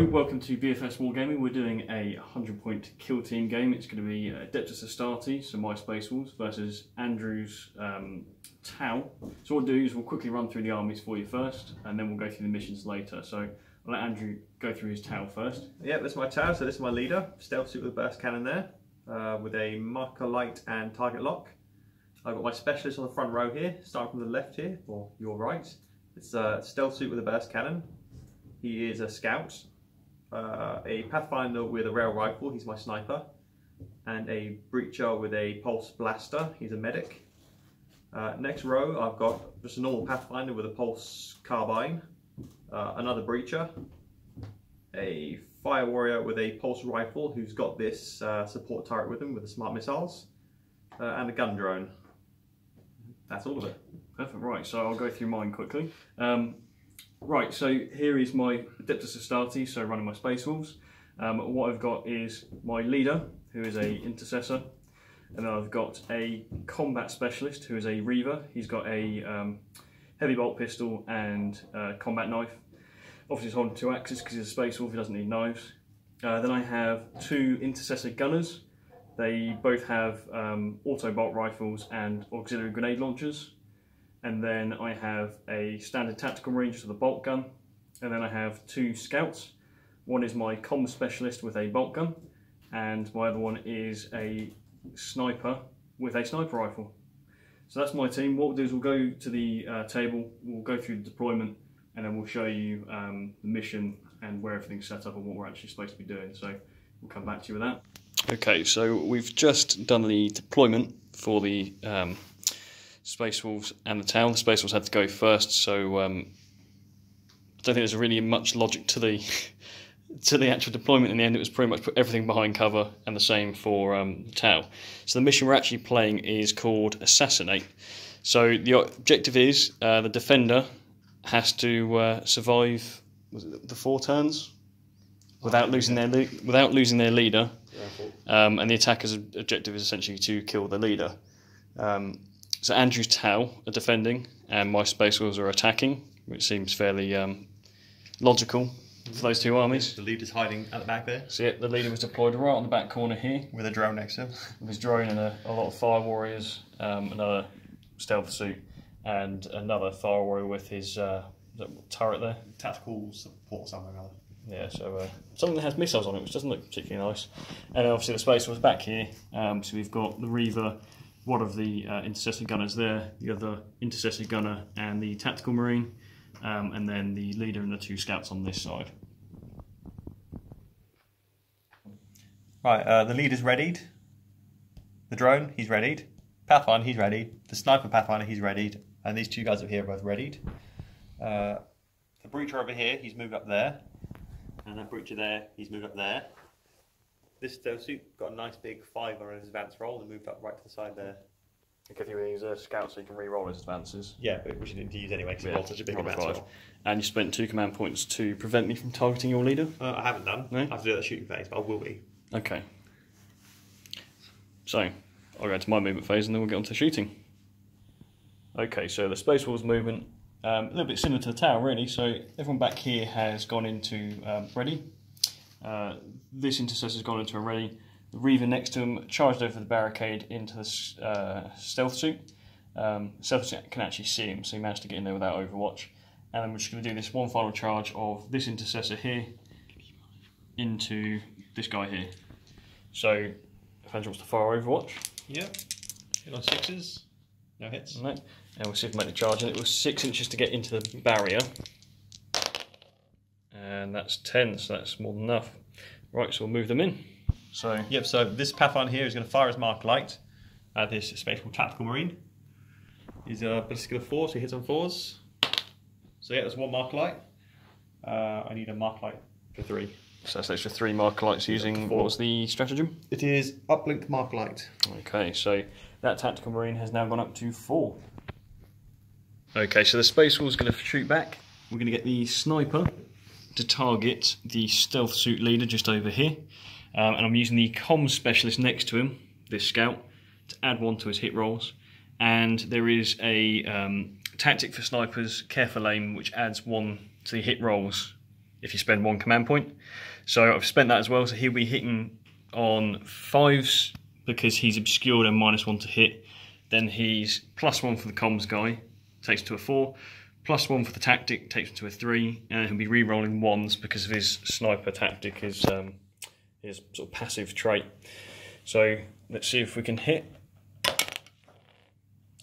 Hello, welcome to BFS Wargaming. We're doing a 100-point kill team game. It's going to be Adeptus Astartes, so my Space Wolves, versus Andrew's Tau. So what we'll do is we'll quickly run through the armies for you first, and then we'll go through the missions later. So I'll let Andrew go through his Tau first. Yeah, this is my Tau, so this is my leader. Stealth suit with a burst cannon there, with a marker light and target lock. I've got my specialist on the front row here, starting from the left here, or your right. It's a stealth suit with a burst cannon. He is a scout, a pathfinder with a rail rifle, he's my sniper, and a breacher with a pulse blaster, he's a medic. Next row I've got just a normal pathfinder with a pulse carbine, another breacher, a fire warrior with a pulse rifle who's got this support turret with him with the smart missiles, and a gun drone. That's all of it. Perfect, right, so I'll go through mine quickly. Right, so here is my Adeptus Astartes, so running my Space Wolves. What I've got is my leader, who is a intercessor, and then I've got a combat specialist, who is a reaver. He's got a heavy bolt pistol and combat knife. Obviously he's holding two axes because he's a Space Wolf, he doesn't need knives. Then I have two intercessor gunners. They both have auto bolt rifles and auxiliary grenade launchers. And then I have a standard tactical marine just with a bolt gun. And then I have two scouts. One is my comm specialist with a bolt gun, and my other one is a sniper with a sniper rifle. So that's my team. What we'll do is we'll go to the table, we'll go through the deployment, and then we'll show you the mission and where everything's set up and what we're actually supposed to be doing. So we'll come back to you with that. Okay, so we've just done the deployment for the Space Wolves and the Tau. The Space Wolves had to go first, so I don't think there's really much logic to the to the actual deployment. In the end, it was pretty much put everything behind cover, and the same for the Tau. So the mission we're actually playing is called Assassinate. So the objective is the defender has to survive, was it the 4 turns without losing their leader, and the attacker's objective is essentially to kill the leader. So Andrew's Tau are defending, and my Space Wolves are attacking, which seems fairly logical for those two armies. The leader's hiding at the back there. So yeah, the leader was deployed right on the back corner here, With a drone next to him. with his drone and a lot of fire warriors, another stealth suit, and another fire warrior with his turret there. Tactical support somewhere or other. Yeah, so something that has missiles on it, which doesn't look particularly nice. And obviously the Space Wolves back here, so we've got the Reaver, one of the intercessor gunners there, the other intercessor gunner and the tactical marine, and then the leader and the 2 scouts on this side. Right, the leader's readied. The drone, he's readied. Pathfinder, he's readied. The sniper pathfinder, he's readied. And these 2 guys over here are both readied. The breacher over here, he's moved up there. And that breacher there, he's moved up there. This stealth suit got a nice big 5 on his advanced roll and moved up right to the side there. Because he's a scout, so you can re-roll his advances. Yeah, but which you didn't use anyway because he rolled such a big advance roll. And you spent 2 command points to prevent me from targeting your leader? I haven't done. No? I have to do that shooting phase, but I will be. Okay. So, I'll go to my movement phase and then we'll get on to shooting. Okay, so the Space Wolves movement, a little bit similar to the Tower really, so everyone back here has gone into ready. This intercessor's gone into a ready. The Reaver next to him charged over the barricade into the stealth suit. Stealth suit can actually see him, so he managed to get in there without overwatch. And then we're just going to do this one final charge of this intercessor here into this guy here. So, if Andrew wants to fire overwatch. Yep. Hit on 6s. No hits. No. And we'll see if we make the charge. And it was 6 inches to get into the barrier. And that's 10, so that's more than enough. Right, so we'll move them in. So yep, so this Pathfinder here is going to fire his mark light at this Space Wolf Tactical Marine. He's a ballistic of 4, so he hits on 4s. So yeah, that's 1 mark light. I need a mark light for 3. So that's extra 3 mark lights using, what was the stratagem? It is uplink mark light. Okay, so that Tactical Marine has now gone up to 4. Okay, so the Space Wolf's going to shoot back. We're going to get the sniper to target the stealth suit leader just over here. And I'm using the comms specialist next to him, this scout, to add 1 to his hit rolls. And there is a tactic for snipers, careful aim, which adds 1 to the hit rolls if you spend 1 command point. So I've spent that as well, so he'll be hitting on 5s because he's obscured and -1 to hit. Then he's +1 for the comms guy, takes him to a 4, +1 for the tactic, takes him to a 3, and he'll be re-rolling 1s because of his sniper tactic, his sort of passive trait. So let's see if we can hit.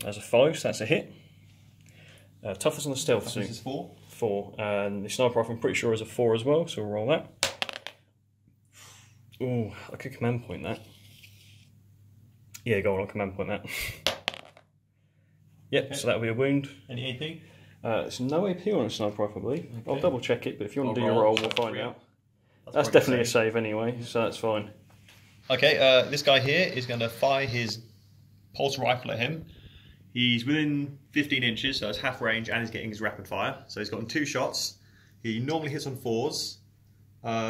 As a 5, so that's a hit. Toughness on the stealth suit. This is 4. 4, and the sniper rifle I'm pretty sure is a 4 as well, so we'll roll that. Ooh, I could command point that. Yeah, go on, I'll command point that. Yep, okay. So that'll be a wound. Any AP? There's no AP on a sniper rifle, I believe. Okay. I'll double check it, but if you want to do your roll, we'll find out. That's definitely a save anyway, so that's fine. Okay, this guy here is going to fire his pulse rifle at him. He's within 15 inches, so it's half range, and he's getting his rapid fire. So he's gotten 2 shots. He normally hits on 4s.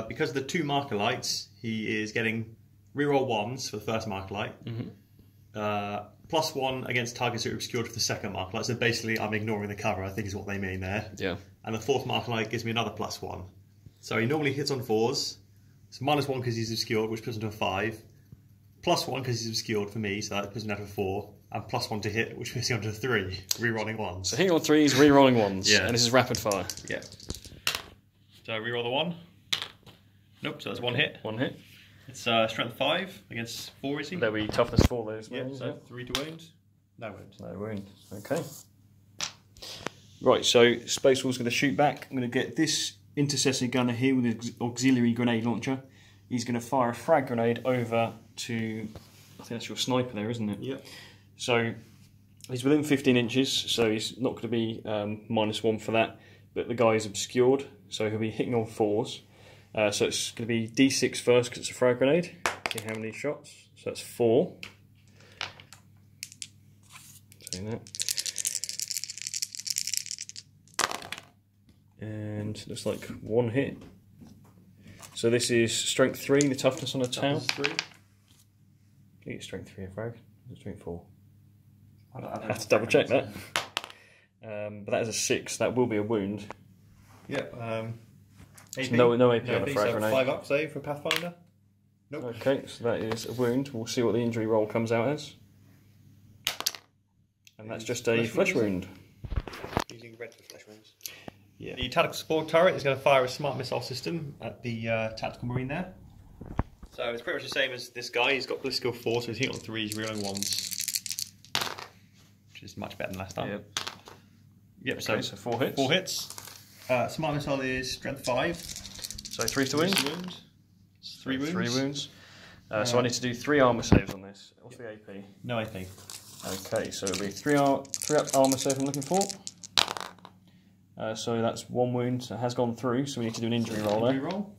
Because of the 2 marker lights, he is getting reroll 1s for the first marker light. +1 against targets that are obscured for the second marker light. So basically, I'm ignoring the cover, I think is what they mean there. Yeah. And the 4th marker light gives me another +1. So he normally hits on 4s. So -1 because he's obscured, which puts him to a 5. +1 because he's obscured for me, so that puts him down to a 4. And +1 to hit, which puts him down to a 3. Re-rolling 1s. So hitting on 3s, re-rolling 1s. Yeah. And this is rapid fire. Yeah. So re-roll the 1. Nope, so that's 1 hit. 1 hit. It's strength 5 against 4, is he? There'll be toughness 4 there as well. Yeah, so 3 to wound. No wound. No wound. Okay. Right, so Space Wolf's going to shoot back. I'm going to get this intercessor gunner here with his auxiliary grenade launcher. He's going to fire a frag grenade over to, I think that's your sniper there, isn't it? Yep. So he's within 15 inches, so he's not going to be -1 for that. But the guy is obscured, so he'll be hitting on 4s. So it's going to be D6 first because it's a frag grenade. See how many shots. So that's 4. Saying that. And looks like 1 hit. So this is strength 3, the toughness on a tau. Toughness 3. I think it's strength 3 a frag. It's strength 4. I have to double check that. But that is a 6. That will be a wound. Yeah. AP? No AP on a frag so grenade. 5 up save for Pathfinder. Nope. Okay, so that is a wound. We'll see what the injury roll comes out as. And that's just a flesh wound. Using red for flesh wounds. Yeah. The tactical support turret is going to fire a smart missile system at the tactical marine there. So it's pretty much the same as this guy. He's got ballistic skill 4, so he's hitting on 3s, rerolling 1s. Which is much better than last time. Yep. Yep, okay, so 4 hits. 4 hits. Smart missile is strength 5. So 3 to wound. 3 wounds. 3 wounds. So I need to do 3 armour saves on this. What's the AP? No AP. Okay, so it'll be 3 armour save I'm looking for. So that's 1 wound. So it has gone through, so we need to do an injury roll there. Roll.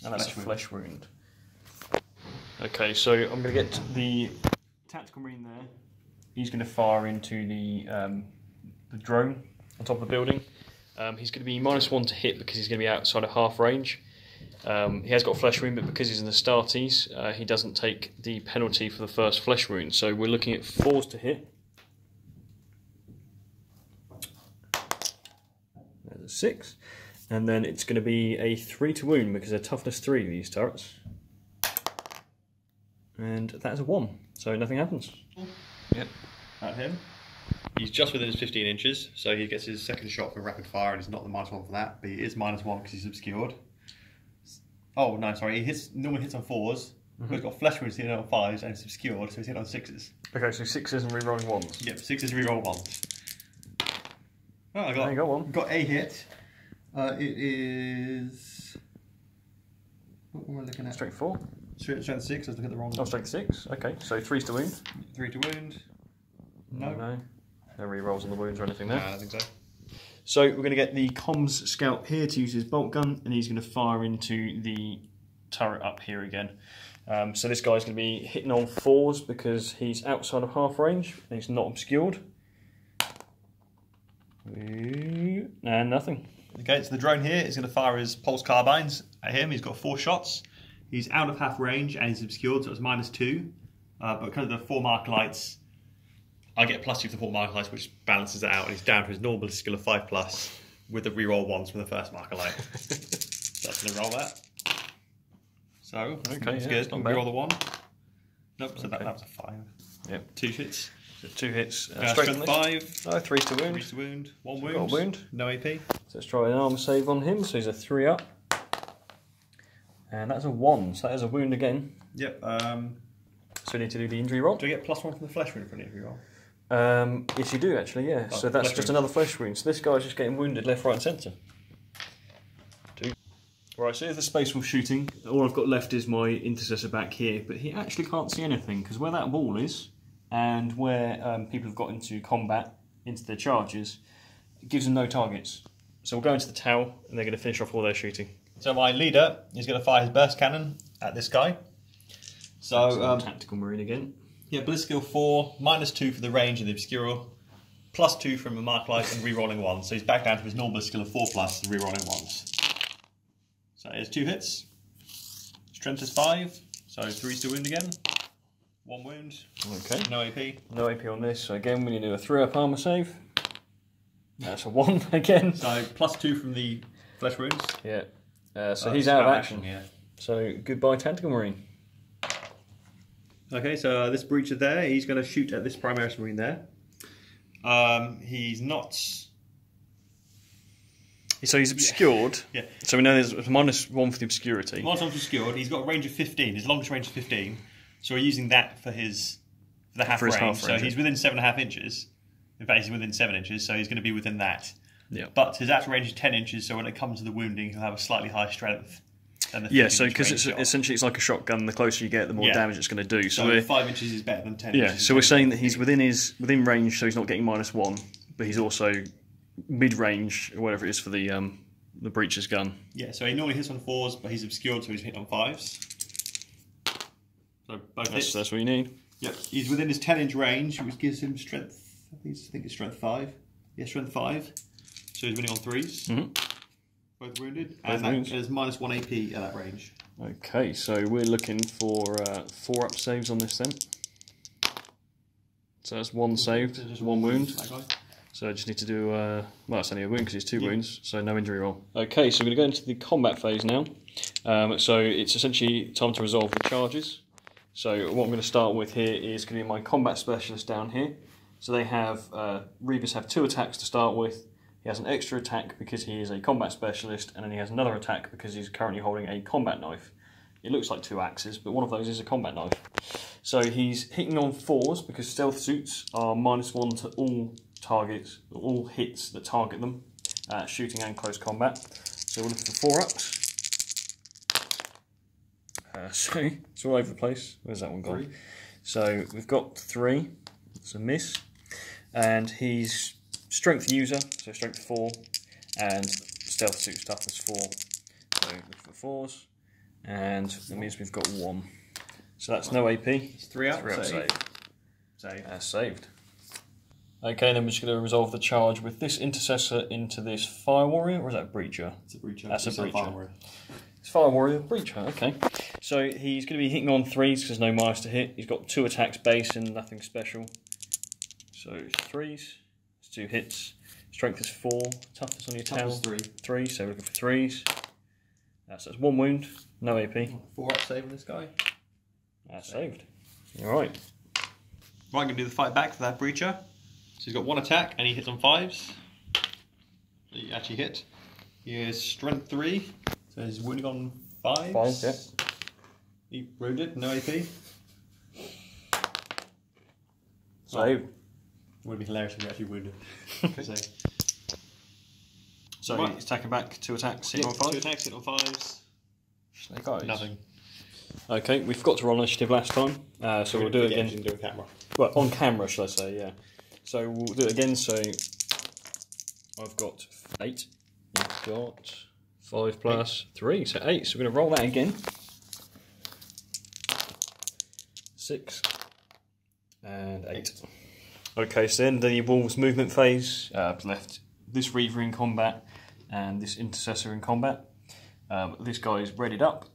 And that's a flesh wound. Okay, so I'm going to get the tactical marine there. He's going to fire into the drone on top of the building. He's going to be -1 to hit because he's going to be outside of half range. He has got a flesh wound, but because he's in the Astartes, he doesn't take the penalty for the first flesh wound. So we're looking at 4s to hit. There's a 6. And then it's going to be a 3 to wound because they're toughness 3, these turrets. And that is a 1, so nothing happens. Yep. At him. He's just within his 15 inches, so he gets his second shot for rapid fire, and he's not the -1 for that, but he is -1 because he's obscured. Oh, no, sorry, he normally hits on 4s, but he's got flesh wounds hitting on 5s, and it's obscured, so he's hitting on 6s. Okay, so 6s and re-rolling 1s. Yep, 6s reroll 1s. Oh, I there you go, 1. Got a hit. It is... What am I looking at? Strength 4. Strength 6, I was looking at the wrong one. Oh, strength 6, okay, so 3s to wound. 3 to wound. No. No re-rolls on the wounds or anything there. No, I don't think so. So we're going to get the comms scout here to use his bolt gun, and he's going to fire into the turret up here again. So this guy's going to be hitting on 4s because he's outside of half range and he's not obscured. And nothing. Okay, so the drone here is going to fire his pulse carbines at him. He's got 4 shots. He's out of half range and he's obscured, so it's -2. But because of the 4 mark lights, I get +2 for the 4 mark lights, which balances it out, and he's down to his normal skill of 5+. with the reroll ones from the first marker light. So that's going to roll that. So, okay, that's yeah, good. not bad. Reroll the 1. Nope, so Okay. that was a 5. Yep. 2 hits. So 2 hits. Strength 5. No, 3 to wound. 3 to wound. 1 Got wound. a wound. No AP. So let's try an armor save on him. So he's a 3 up. And that's a 1, so that is a wound again. Yep. So we need to do the injury roll. Do I get +1 from the flesh wound for an injury roll? Yes, you do actually, yeah. Oh, So that's flesh just wound. another flesh wound. So this guy's just getting wounded left, right, and centre. 2. Right, so here's the space wolf shooting. All I've got left is my intercessor back here, but he actually can't see anything because where that wall is and where people have got into combat, into their charges, it gives them no targets. So we'll go into the tower and they're going to finish off all their shooting. So my leader is going to fire his burst cannon at this guy. So tactical marine again. yeah, Bliss skill 4, -2 for the range and the obscure, +2 from a mark light and re-rolling 1. So he's back down to his normal skill of 4 plus and re-rolling 1s. So here's 2 hits. Strength is 5, so 3's to wound again. 1 wound. Okay. No AP. No AP on this. So again, we need to do a 3-up armor save. That's a 1 again. So +2 from the flesh wounds. Yeah. So he's out of action. Yeah. So goodbye, tactical marine. Okay, so this breacher there, he's going to shoot at this Primaris Marine there. He's not... So he's obscured. Yeah. So we know there's a -1 for the obscurity. Once I'm obscured, he's got a range of 15. His longest range is 15. So we're using that for the half range. So he's within 7.5 inches. In fact, he's within 7 inches, so he's going to be within that. Yeah. But his actual range is 10 inches, so when it comes to the wounding, he'll have a slightly higher strength than the 15 So inch because range it's shot. essentially it's like a shotgun. The closer you get, the more damage it's going to do. So 5 inches is better than 10 inches. Yeah. So we're saying that he's within range, so he's not getting -1, but he's also mid range or whatever it is for the breacher's gun. Yeah. So he normally hits on 4s, but he's obscured, so he's hitting on 5s. So both hits. That's what you need. Yep. He's within his 10-inch range, which gives him strength. I think it's strength 5. Yeah, strength 5. So he's winning on 3s. Mm-hmm. Both wounded. Both and wounds. there's -1 AP at that range. Okay, so we're looking for 4-up saves on this then. So that's 1 saved, Just 1 wound. That guy. So I just need to do, well, it's only a wound because it's 2 wounds, so no injury roll. Okay, so we're going to go into the combat phase now. So it's essentially time to resolve the charges. So what I'm going to start with here is going to be my combat specialist down here. So they have, Rebus have 2 attacks to start with. He has an extra attack because he is a combat specialist, and then he has another attack because he's currently holding a combat knife. It looks like 2 axes, but one of those is a combat knife. So he's hitting on 4s because stealth suits are -1 to all targets, all hits that target them, shooting and close combat. So we're looking for 4-ups. So it's all over the place. Where's that one gone? 3. So we've got 3. It's a miss. And he's strength user, so strength 4, and stealth suit toughness 4. So looking for 4s. And that means we've got 1. So that's no AP. It's 3 up. 3-up save. Save. Saved. Okay, then we're just going to resolve the charge with this intercessor into this fire warrior, or is that a breacher? It's a breacher. That's a It's breacher. fire warrior. It's fire warrior, breacher, okay. So he's going to be hitting on 3s because there's no minus to hit. He's got 2 attacks base and nothing special. So it's 3s, it's 2 hits. Strength is 4, toughness on your tail. Toughness 3, so we're looking for 3s. So that's 1 wound, no AP. 4 up save on this guy. That's saved. Alright. Right, I'm going to do the fight back for that breacher. So he's got 1 attack and he hits on 5s. He actually hit. He is strength 3, so he's wounding on 5s. 5, yeah. He wounded, no AP. Saved. Would be hilarious if he actually wounded. So Right. he's attacking back, 2 attacks, hitting on 2 5. attacks, hit on 5s. Snake eyes. Nothing. Okay, we forgot to roll initiative last time, so we'll do it again. Do a camera. Well, on camera, shall I say, yeah. So we'll do it again, so I've got 8, you've got 5 plus 3, so 8. So we're going to roll that again. 6 and 8. Okay, so then the Wolves movement phase, left this Reaver in combat and this Intercessor in combat. This guy is readied up,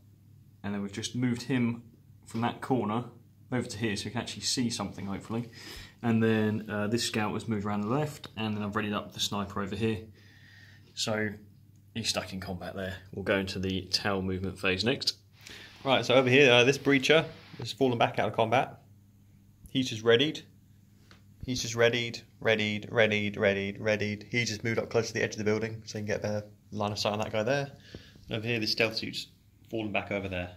and then we've just moved him from that corner over to here so you can actually see something, hopefully. And then this scout was moved around the left, and then I've readied up the sniper over here. So he's stuck in combat there. We'll go into the towel movement phase next. Right, so over here, this breacher has fallen back out of combat. He's just readied. He's just readied. He just moved up close to the edge of the building so he can get a better line of sight on that guy there. And over here, the stealth suit's fallen back over there.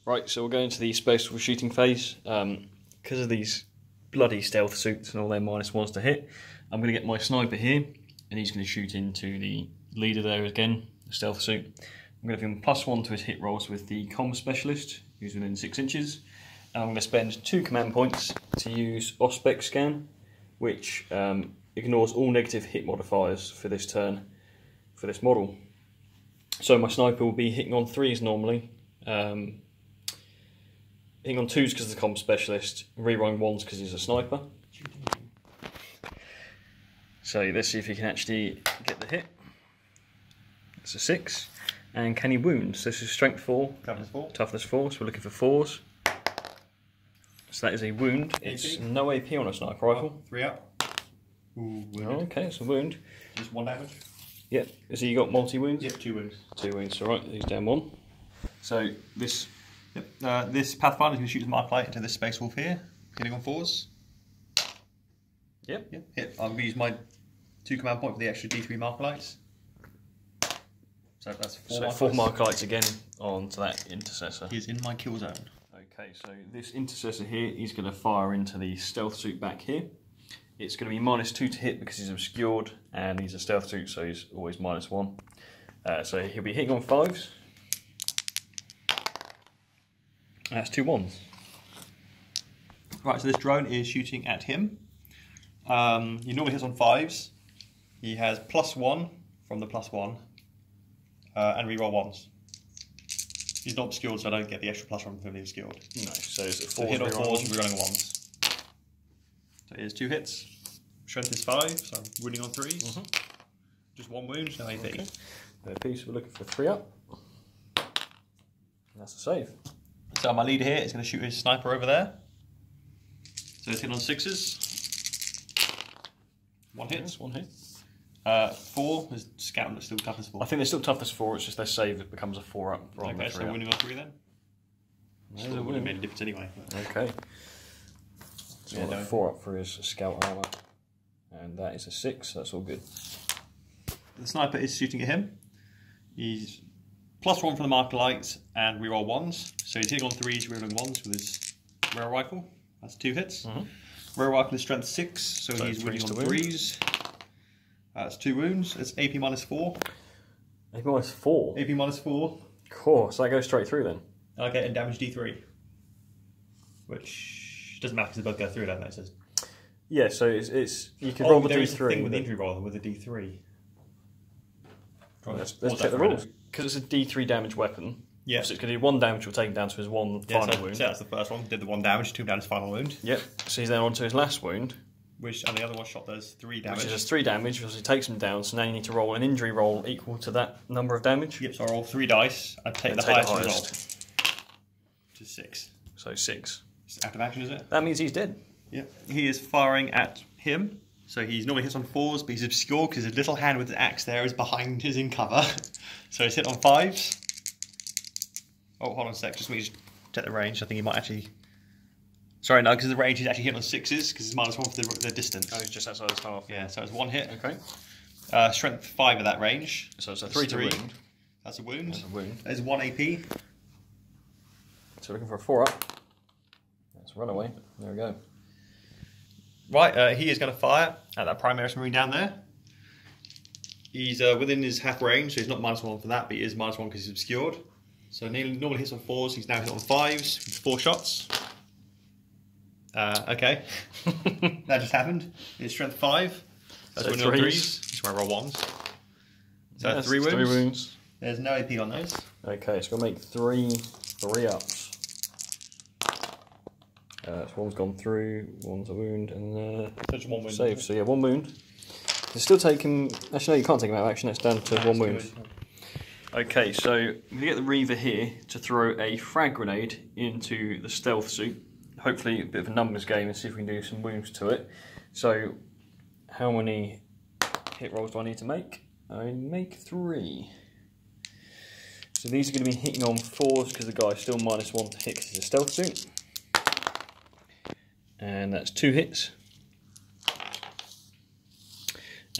Right, so we'll go into the space wolf shooting phase. Because of these bloody stealth suits and all their -1s to hit, I'm going to get my sniper here, and he's going to shoot into the leader there again, the stealth suit. I'm going to give him +1 to his hit rolls with the comm specialist, who's within 6 inches. And I'm going to spend 2 command points to use Auspex scan, which ignores all negative hit modifiers for this turn, for this model. So my sniper will be hitting on 3s normally, hitting on 2s because of the comm specialist, rerolling 1s because he's a sniper. So let's see if he can actually get the hit. That's a 6. And can he wound? So this is strength 4, toughness 4, so we're looking for 4s. So that is a wound. It's no AP on a sniper rifle. 3 up. Ooh, okay, it's a wound. Just 1 damage. Yep. So you got multi-wounds? Yep, 2 wounds. 2 wounds, alright, he's down 1. So this... Yep. This Pathfinder is going to shoot his mark light into this space wolf here, hitting on 4s. Yep. Hit. I'm going to use my 2 command point for the extra D3 marker lights. So that's 4 marker lights again onto that intercessor. He's in my kill zone. Okay, so this intercessor here, he's going to fire into the stealth suit back here. It's going to be -2 to hit because he's obscured, and he's a stealth suit, so he's always -1. So he'll be hitting on 5s. That's 2 1s. Right, so this drone is shooting at him. He normally hits on 5s. He has +1 from the +1, and reroll 1s. He's not obscured, so I don't get the extra +1 from being obscured. No, so is it 4s? So hit on 4s and rerolling 1s. So here's 2 hits. Strength is 5, so I'm wounding on 3s. Just 1 wound, no AP. Okay. No piece, we're looking for 3 up. And that's a save. So my leader here is going to shoot his sniper over there. So he's hitting on 6s. 1 hit. Yes, 1 hit. 4 is scouting, that's still toughness 4. I think they're still toughness 4, it's just their save it becomes a 4 up. Okay, so winning on 3 then? Still wouldn't have made a difference anyway. Okay. So yeah, 4 up for his scout armour. And that is a 6, so that's all good. The sniper is shooting at him. He's +1 from the marker lights and reroll 1s. So he's hitting on 3s, rerolling 1s with his rare rifle. That's 2 hits. Rare rifle is strength 6, so he's winning on 3s. That's 2 wounds. It's AP -4. AP -4? AP -4. Cool, so that goes straight through then? Okay, and damage D3. Which doesn't matter because they both go through, don't they? So yeah, so it's you can roll the there is D3. a thing with injury roll with a D3. Let's check the rules. Because it's a D3 damage weapon. Yeah. So it's going to do 1 damage, will take him down to his 1 final wound. So that's the first one. Did the 1 damage, 2 down his final wound. Yep. So he's then on to his last wound. And the other one shot does 3 damage. Which is 3 damage, because he takes him down, so now you need to roll an injury roll equal to that number of damage. Yep, so I roll 3 dice, I take the highest result. Which is 6. So 6. It's active action, is it? That means he's dead. Yep. He is firing at him, so he's normally hits on 4s, but he's obscured because his little hand with the axe there is behind his in cover. So he's hit on 5s. Oh, hold on a sec, just let me check the range. I think he might actually... Sorry, no, because the range he's actually hit on 6s, because it's -1 for the distance. Oh, he's just outside his half. Yeah, so it's 1 hit. Okay. Strength 5 at that range. So it's a 3 to wound. That's a wound. That's a wound. There's 1 AP. So we're looking for a 4 up. That's a runaway. There we go. Right, he is going to fire at that Primaris Marine down there. He's within his half range, so he's not -1 for that, but he is -1 because he's obscured. So he normally hits on 4s, he's now hit on 5s with 4 shots. Okay. That just happened. It's strength 5. That's so winning on 3s. That's where I roll 1s. So that's 3 wounds. 3 wounds. There's no AP on those. Okay, so we'll make 3 ups. So 1's gone through, 1's a wound, and just 1 wound. save. So yeah, 1 wound. You still take him. Actually, no, you can't take him out of action. It's down to 1 wound. Okay, so we get the Reaver here to throw a frag grenade into the stealth suit. Hopefully, a bit of a numbers game and see if we can do some wounds to it. So, how many hit rolls do I need to make? I make 3. So these are going to be hitting on 4s because the guy's still -1 to hit because it's a stealth suit. And that's 2 hits.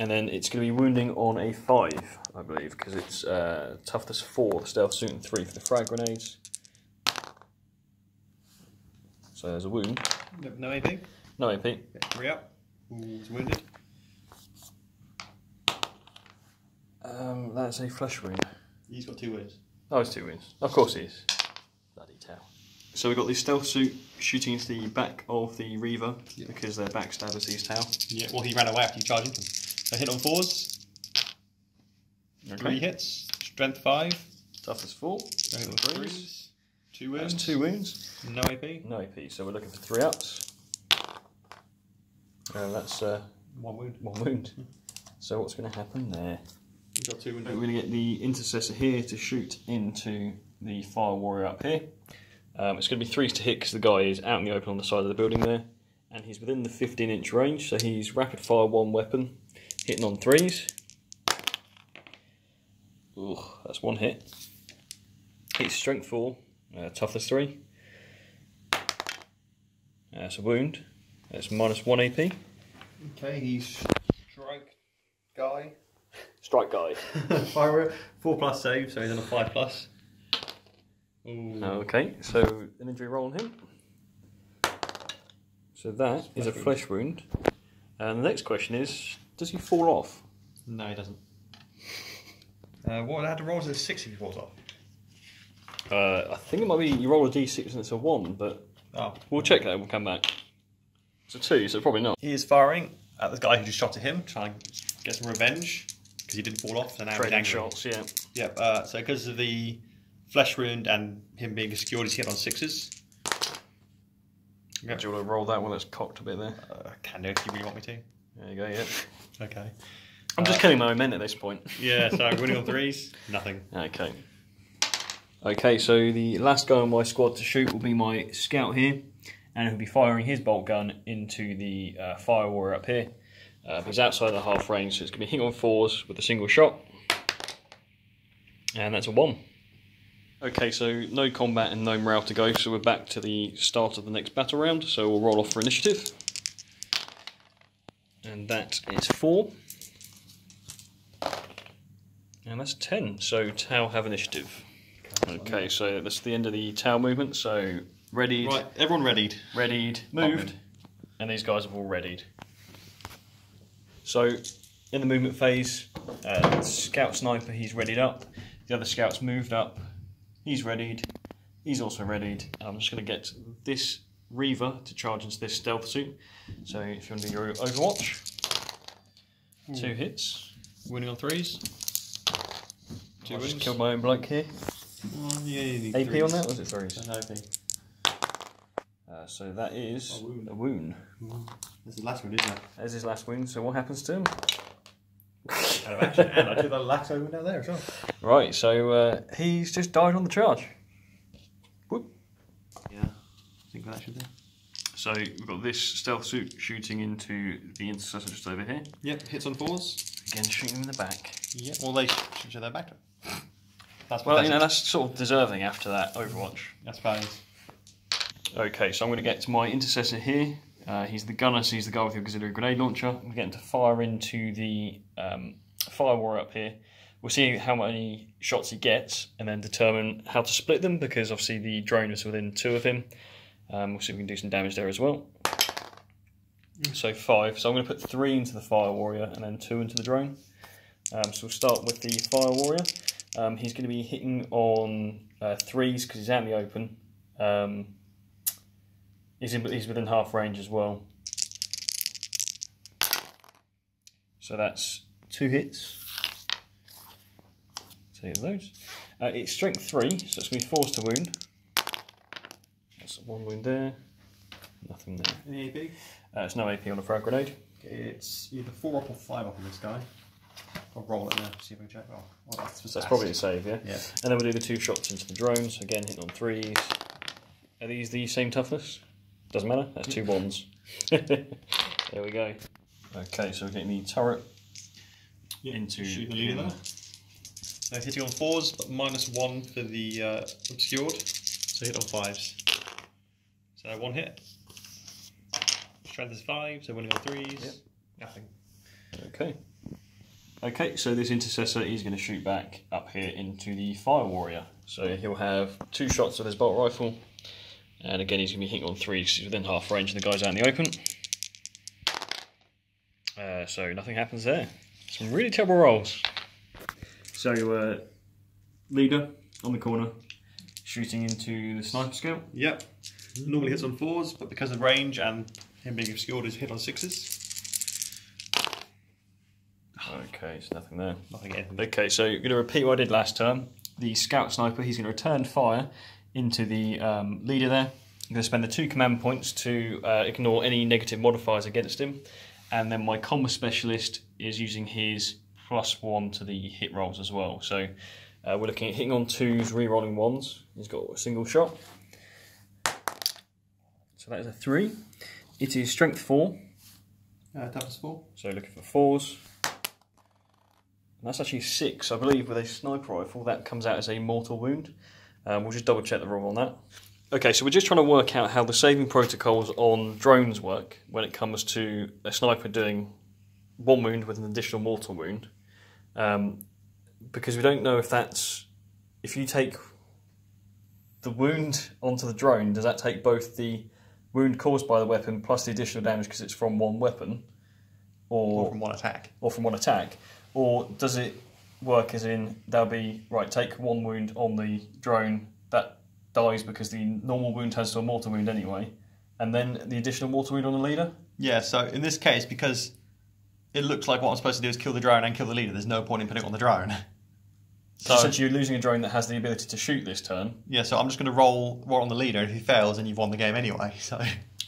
And then it's going to be wounding on a 5, I believe, because it's toughness 4 for the stealth suit and 3 for the frag grenades. So there's a wound. No AP? No AP. Okay, 3 up. He's wounded. That's a flesh wound. He's got 2 wounds. Oh, it's 2 wounds. Of course he is. Bloody tail. So we've got the stealth suit shooting into the back of the Reaver because they're backstabbers, these tail. Yeah, well, he ran away after you charged into him. So hit on 4s. Okay. 3 hits. Strength 5. Toughness 4. Hit on 3s. 2 wounds. That's 2 wounds. No AP. No AP, so we're looking for 3 ups. That's 1 wound. 1 wound. So what's going to happen there? You've got 2 wounds. We're going to get the intercessor here to shoot into the fire warrior up here. It's going to be 3s to hit because the guy is out in the open on the side of the building there. And he's within the 15-inch range, so he's rapid fire 1 weapon, hitting on 3s. Ooh, that's 1 hit. Hits strength 4, toughness 3. That's a wound. That's -1 AP. Okay, he's strike guy. Strike guy. Fire 4+ save, so he's on a 5+. Ooh. Okay, so an injury roll on him. So that is a flesh wound. And the next question is, does he fall off? No, he doesn't. What I had to roll is a 6 if he falls off. I think it might be you roll a d6 and it's a 1, but we'll check that and we'll come back. It's a 2, so probably not. He is firing at the guy who just shot at him, trying to get some revenge because he didn't fall off. So now he's Trading angry. shots, yeah. Yep. So because of the flesh wound and him being secured, he's hit on 6s. Yep. Do you want to roll that one that's cocked a bit there? Can do if you really want me to. There you go, yeah. Okay. I'm just killing my own men at this point. Yeah, so winning on 3s, nothing. Okay. Okay, so the last guy on my squad to shoot will be my scout here, and he'll be firing his bolt gun into the fire warrior up here. He's outside the half range, so it's going to be hitting on 4s with a single shot. And that's a 1. Okay, so no combat and no morale to go, so we're back to the start of the next battle round, so we'll roll off for initiative. And that is 4. And that's 10, so Tau have initiative. Okay, so that's the end of the Tau movement, so readied. Right, everyone readied. Readied, moved, and these guys have all readied. So, in the movement phase, Scout Sniper, he's readied up. The other Scout's moved up. He's readied. He's also readied. I'm just going to get this Reaver to charge into this stealth suit. So, if you want to do your Overwatch, 2 hits. Winning on 3s. 2 I wins. just killed my own bloke here. Well, yeah, you need AP 3s. on that, or was it 3s? No AP. So that is A wound. This is the last one, isn't it? There's his last wound, so what happens to him? Out of action, and I took the last wound down there as well. Right, so he's just died on the charge. Whoop. Yeah, I think that should do. So we've got this stealth suit shooting into the intercessor just over here. Yep, hits on 4s. Again, shooting him in the back. Yep, well they should show their back to it. That's Well, you know, that's sort of deserving after that Overwatch. I suppose. Okay, so I'm going to get to my intercessor here. He's the gunner, so he's the guy with the auxiliary grenade launcher. I'm getting to fire into the fire warrior up here. We'll see how many shots he gets and then determine how to split them, because obviously the drone is within 2 of him. We'll see if we can do some damage there as well. So 5. So I'm going to put 3 into the fire warrior and then 2 into the drone. So we'll start with the fire warrior. He's going to be hitting on 3s because he's out in the open. He's within half range as well. So that's 2 hits. 2 of those. It's strength 3, so it's going to be forced to wound. That's 1 wound there. Nothing there. Any AP? It's no AP on a frag grenade. It's either 4 up or 5 up on this guy. I'll roll it now, see if we can check. Oh, well, That's probably a save, yeah? Yeah. And then we'll do the 2 shots into the drone, so again hitting on 3s. Are these the same toughness? Doesn't matter, that's 2 1s. There we go. Okay, so we're getting the turret into shoot the leader there. So hitting on 4s, but -1 for the obscured. So hit on 5s. So 1 hit. Strength is 5, so winning on 3s. Yep. Nothing. Okay. Okay, so this intercessor is going to shoot back up here into the fire warrior. So he'll have 2 shots with his bolt rifle, and again he's going to be hitting on 3 because he's within half range and the guy's out in the open. So nothing happens there. Some really terrible rolls. So leader on the corner, shooting into the sniper scout. Yep. Normally hits on 4s, but because of range and him being obscured, is hit on 6s. Okay, so nothing there. Nothing in. Okay, so you're going to repeat what I did last turn. The scout sniper, he's going to return fire into the leader there. I'm going to spend the 2 command points to ignore any negative modifiers against him. And then my combat specialist is using his +1 to the hit rolls as well. So we're looking at hitting on 2s, re-rolling 1s. He's got a single shot. So that is a 3. It is strength 4. Toughness 4. So looking for 4s. And that's actually 6, I believe, with a sniper rifle. That comes out as a mortal wound. We'll just double check the roll on that. Okay, so we're just trying to work out how the saving protocols on drones work when it comes to a sniper doing 1 wound with an additional mortal wound. Because we don't know if that's... If you take the wound onto the drone, does that take both the wound caused by the weapon plus the additional damage because it's from 1 weapon? Or from 1 attack. Or from 1 attack. Or does it work as in, there'll be, right, take 1 wound on the drone, that dies because the normal wound turns to a mortal wound anyway, and then the additional mortal wound on the leader? Yeah, so in this case, because it looks like what I'm supposed to do is kill the drone and kill the leader, there's no point in putting it on the drone. So essentially you're losing a drone that has the ability to shoot this turn. Yeah, so I'm just going to roll on the leader, and if he fails, then you've won the game anyway. So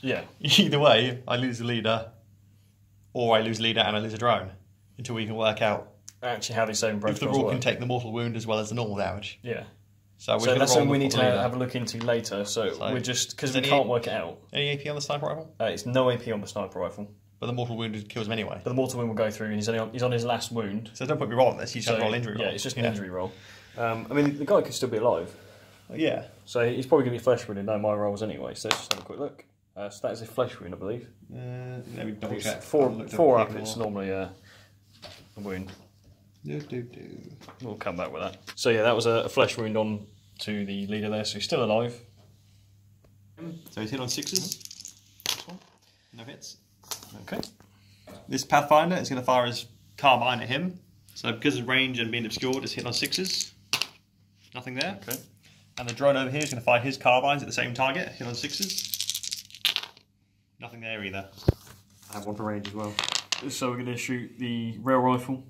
yeah, either way, I lose the leader, or I lose the leader and I lose a drone, until we can work out actually how these saving protocols if the rule work. can take the mortal wound as well as the normal damage. Yeah. So that's something we need to have a look into later. So we're just, because we can't work it out. Any AP on the sniper rifle? It's no AP on the sniper rifle. But the mortal wound kills him anyway. But the mortal wound will go through, and he's on his last wound. So there's no point in rolling this. You just roll injury roll. Yeah, it's just an injury roll. I mean, the guy could still be alive. Yeah. So he's probably going to be flesh wounded. No, my rolls anyway. So let's just have a quick look. So that is a flesh wound, I believe. Let me double check. 4 up. It's normally a wound. Do. We'll come back with that. So yeah, that was a flesh wound on to the leader there, so he's still alive. So he's hit on 6s. No hits. Okay. This Pathfinder is going to fire his carbine at him. So because of range and being obscured, it's hit on 6s. Nothing there. Okay. And the drone over here is going to fire his carbines at the same target, hit on 6s. Nothing there either. I have 1 for range as well. So we're going to shoot the rail rifle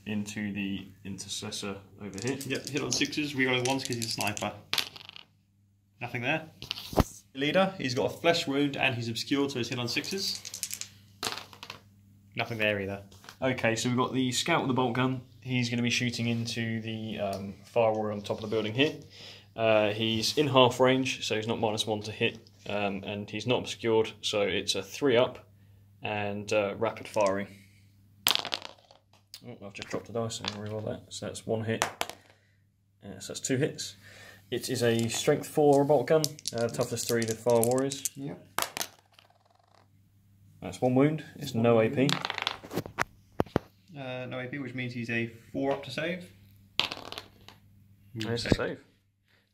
into the intercessor over here. Yep, hit on 6s, rerolling 1s because he's a sniper. Nothing there. Leader, he's got a flesh wound and he's obscured, so he's hit on 6s. Nothing there either. Okay, so we've got the scout with the bolt gun. He's going to be shooting into the fire warrior on top of the building here. He's in half range, so he's not -1 to hit, and he's not obscured, so it's a 3 up and rapid firing. Oh, I've just dropped a dice and reroll that. So that's 1 hit. So that's 2 hits. It is a strength 4 bolt gun, toughness 3 to fire warriors. Yep. That's 1 wound. It's no AP. No AP, which means he's a 4 up to save. It's a save.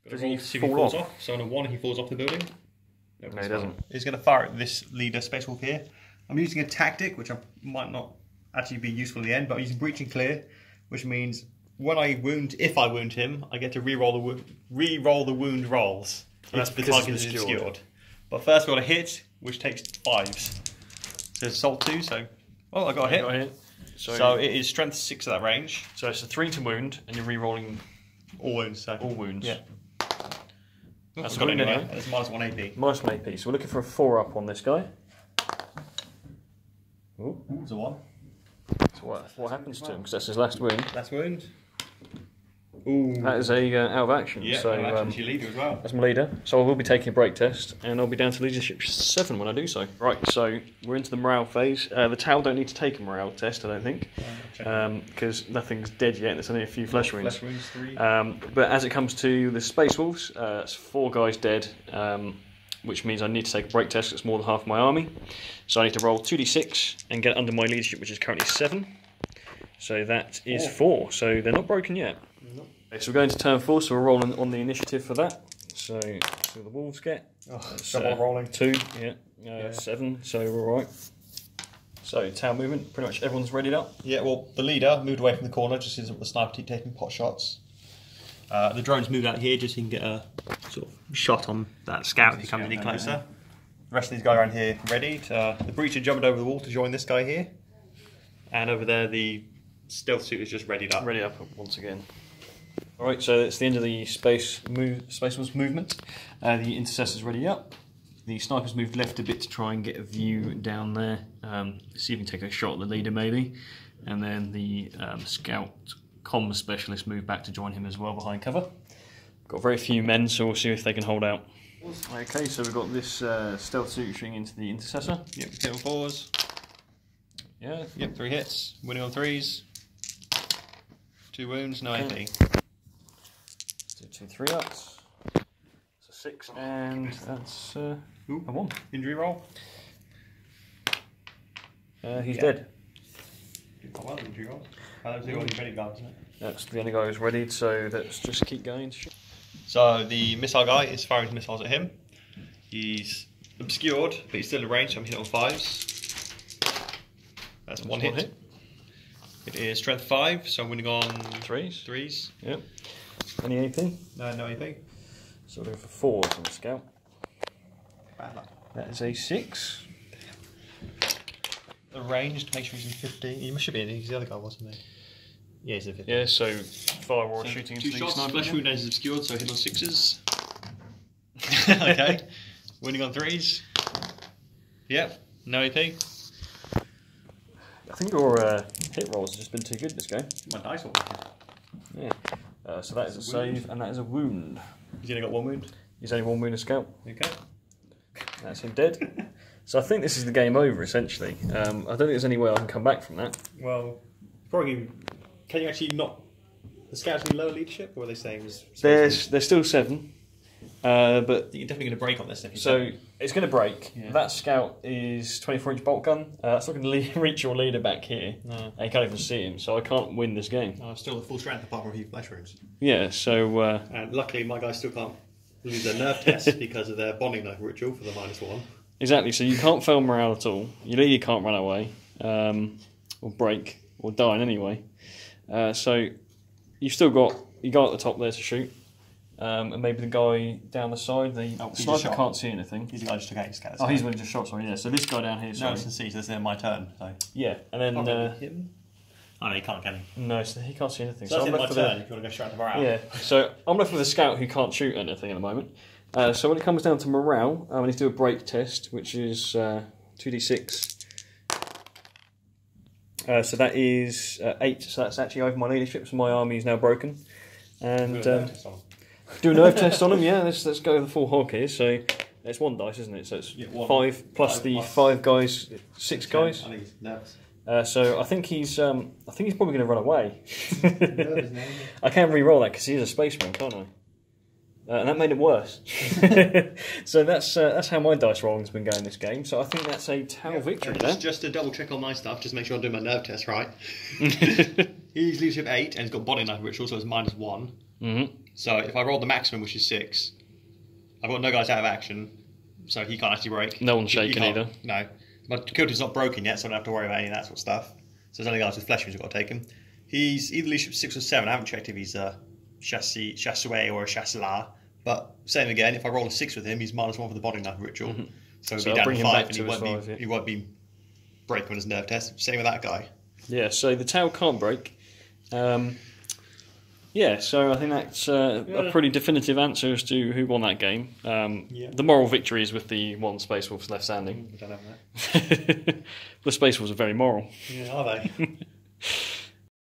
Does he fall off? So on a 1 he falls off the building. No, he doesn't. He's going to fire at this leader Space Wolf here. I'm using a tactic, which might not actually be useful in the end, but I'm using breach and clear, which means when if I wound him, I get to re-roll the wound rolls. That's because the target is obscured. But first we got a hit, which takes 5s. So it's assault 2, so I got a hit. So it is strength 6 at that range. So it's a 3 to wound, and you're re-rolling all wounds. So. All wounds. Yeah. That's a wound anyway. That's -1 AP. -1 AP. So we're looking for a 4 up on this guy. Ooh. It's a 1. So what happens to him? Because that's his last wound. Last wound. Ooh. That is a out of action. Yeah, so that's your leader as well. that's my leader. So I will be taking a break test, and I'll be down to leadership 7 when I do so. Right, so we're into the morale phase. The Tau don't need to take a morale test, I don't think, because nothing's dead yet. There's only a few flesh wounds. 3. But as it comes to the Space Wolves, it's 4 guys dead, which means I need to take a break test. It's more than half my army. So I need to roll 2d6 and get under my leadership, which is currently 7. So that is 4. So they're not broken yet. Nope. Okay, so we're going to turn 4, so we're rolling on the initiative for that. So the Wolves get. Rolling. 2, 7, so we're alright. So Tau movement, pretty much everyone's readied up. Yeah, well, the leader moved away from the corner just as the sniper keep taking pot shots. The drones moved out here just so you can get a sort of shot on that scout if he comes any closer. The rest of these guys around here readied. The breacher jumped over the wall to join this guy here. And over there, the stealth suit is just readied up. Ready up once again. Alright, so it's the end of the Space Wolves movement. The Intercessor's ready up. The Sniper's moved left a bit to try and get a view down there. See if we can take a shot at the leader maybe. And then the Scout Comm Specialist moved back to join him as well behind cover. Got very few men, so we'll see if they can hold out. Okay, so we've got this stealth suit shooting into the Intercessor. Yep, hit on 4s. Yeah. Yep, 3 hits. Winning on 3s. 2 wounds, no AP. So 2 3-ups. That's a 6, and that's a 1. Injury roll. He's dead. Did quite well, injury roll. That's the only ready guard, isn't it? That's the only guy who's ready, so let's just keep going. So the missile guy is firing his missiles at him. He's obscured, but he's still in range, so I'm hitting on 5s. That's one hit. It is strength 5, so I'm winning on 3s. 3s. Yep. Any AP? No AP. So we're for 4s on the scout. Bad luck. That is a 6. The range to make sure he's in 15. He should be in. He's the other guy, wasn't he? Yeah, he's in 15. Yeah, so firewall shooting into 2 the shots. sniper. Flesh wound is obscured, so hit on 6s. Okay. Winning on 3s. Yep. No AP. I think your hit rolls have just been too good this game. My dice will. Yeah. So that is a save, and that is a wound. He's only got 1 wound. He's only 1 wound a scout. Okay. That's him dead. So I think this is the game over, essentially. I don't think there's any way I can come back from that. Well, probably. Can you actually not? The scouts in lower leadership, or are they saying? There's still 7, but you're definitely going to break on this. So it's going to break. Yeah. That scout is 24-inch bolt gun. That's not going to reach your leader back here. No. And you can't even see him, so I can't win this game. I'm still at full strength apart from a few flesh wounds. Yeah, so And luckily, my guys still can't lose their nerve test because of their bonding knife ritual for the -1. exactly. So you can't fail morale at all. Your leader can't run away, or break, or die in any way. So you've still got your guy at the top there to shoot, and maybe the guy down the side. The sniper can't see anything. He's the guy just took 8 scouts. Oh, he's one just shot. Sorry, yeah. So this guy down here. No, it's in C, so this is my turn. So. Yeah, and then him. Oh no, he can't, can he? no, so he can't see anything. So that's I'm in my left turn. with If you want to go straight to morale. Yeah, so I'm left with a scout who can't shoot anything at the moment. So when it comes down to morale, I need to do a break test, which is 2d6. So that is 8. So that's actually over my leadership. So my army is now broken. And do a nerve test on them. Yeah, let's go with the full hog here. So it's 1 dice, isn't it? So it's 5 plus the 5 guys, 6 guys. I think he's nervous. So I think he's probably going to run away. I can re-roll that because he is a spaceman, can't I? And that made it worse. So that's how my dice rolling's been going this game. So I think that's a Tau victory there. Just to double check on my stuff, just make sure I'm doing my nerve test right. He's leadership 8 and he's got body knife ritual, so it's -1. Mm-hmm. So if I roll the maximum, which is 6, I've got no guys out of action, so he can't actually break. No one's shaking either. No. My Kilter's not broken yet, so I don't have to worry about any of that sort of stuff. So there's only guys with flesh wounds who've got to take him. He's either leadership 6 or 7. I haven't checked if he's a chasseur or a chasselar. But same again, if I roll a 6 with him, he's -1 for the body knife ritual. Mm-hmm. So he'll So be I'll down bring to him 5 back and to he won't be breaking on his nerve test. Same with that guy. Yeah, so the Tau can't break. Yeah, so I think that's a pretty definitive answer as to who won that game. The moral victory is with the 1 Space Wolves left standing. I don't know that. The Space Wolves are very moral. Yeah, are they?